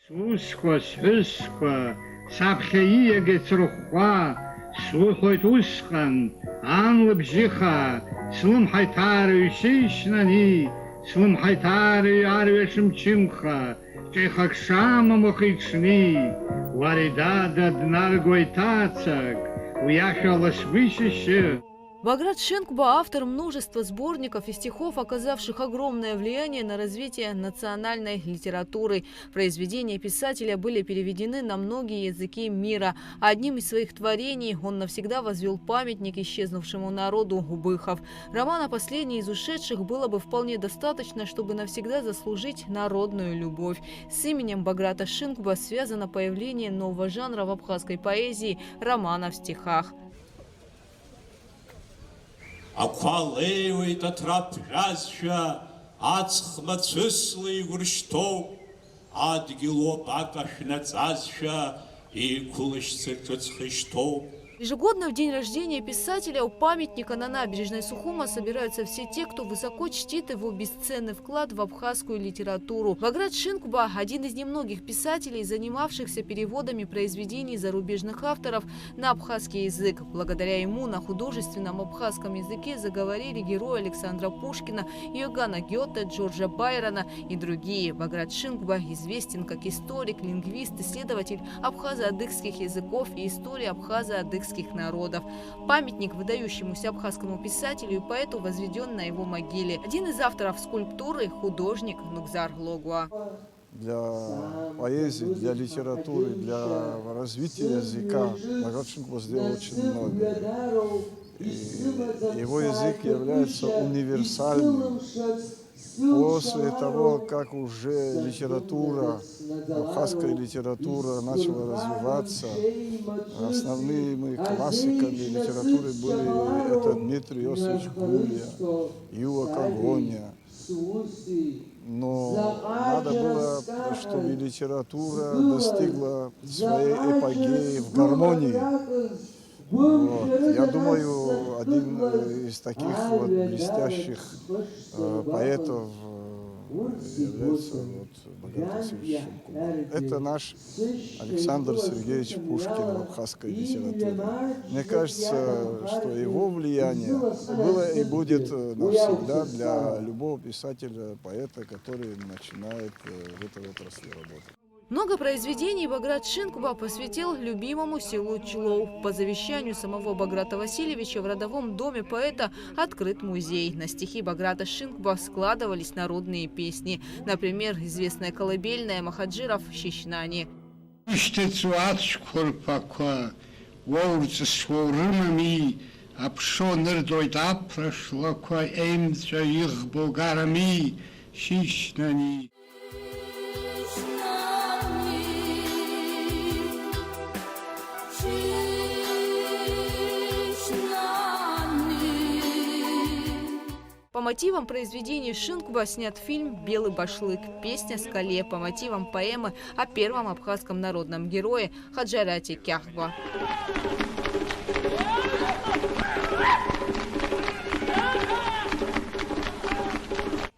Сусқәа, сҳәысқәа, саԥхьа ииагеит срыхәхәа, слыхәоит усҟан, ан лыбжьыха, слымҳа иҭаарыҩ-шьеишьнани, слымҳа иҭаарыҩ арҩаш мчымха, ҿихак шамам ухы-иҽни, уаредада днаргоит ҭаацак, уи ашәа ласгәышьашьы. Баграт Шенкуба – автор множества сборников и стихов, оказавших огромное влияние на развитие национальной литературы. Произведения писателя были переведены на многие языки мира. Одним из своих творений он навсегда возвел памятник исчезнувшему народу губыхов. Романа «Последний из ушедших» было бы вполне достаточно, чтобы навсегда заслужить народную любовь. С именем Баграта Шенкуба связано появление нового жанра в абхазской поэзии – романа в стихах. Ақәалеиуеит аҭраԥжәазшәа, аҵх мацәысла игәыршьҭоуп, адгьылоуп акашәнаҵазшәа, иқәлашьца ҿыцха ишьҭоуп. Ежегодно в день рождения писателя у памятника на набережной Сухума собираются все те, кто высоко чтит его бесценный вклад в абхазскую литературу. Баграт Шенкуба – один из немногих писателей, занимавшихся переводами произведений зарубежных авторов на абхазский язык. Благодаря ему на художественном абхазском языке заговорили герои Александра Пушкина, Иоганна Гёте, Джорджа Байрона и другие. Баграт Шенкуба известен как историк, лингвист, исследователь абхазо-адыгских языков и истории абхазо-адыгских народов. Памятник выдающемуся абхазскому писателю и поэту возведен на его могиле. Один из авторов скульптуры – художник Нукзар Логуа. Для поэзии, для литературы, для развития языка Баграт Шенкуба сделал очень много. И его язык является универсальным. После того, как уже литература, абхазская литература начала развиваться, основными классиками литературы были это Дмитрий Иосифович Гурья, Юа Когоня. Но надо было, чтобы литература достигла своей эпогеи в гармонии. Вот. Я думаю, один из таких вот блестящих поэтов является Баграт Васильевич Шенкуба. Это наш Александр Сергеевич Пушкин в абхазской литературе. Мне кажется, что его влияние было и будет навсегда для любого писателя, поэта, который начинает в этой отрасли работать. Много произведений Баграт Шенкуба посвятил любимому селу Члоу. По завещанию самого Баграта Васильевича в родовом доме поэта открыт музей. На стихи Баграта Шенкуба складывались народные песни. Например, известная колыбельная Махаджиров «Щищнани». По мотивам произведений Шенкуба снят фильм «Белый башлык». Песня «Скале» по мотивам поэмы о первом абхазском народном герое Хаджарате Кяхба.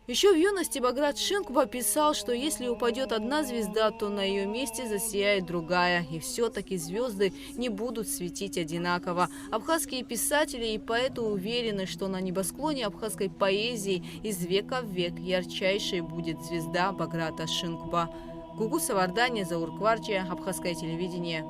Еще в юности Баграт Шенкуба писал, что если упадет одна звезда, то на ее месте засияет другая. И все-таки звезды не будут светить одинаково. Абхазские писатели и поэты уверены, что на небосклоне абхазской поэзии из века в век ярчайшей будет звезда Баграта Шенкуба. Гугу Савардани, Заур Кварчия, Абхазское телевидение.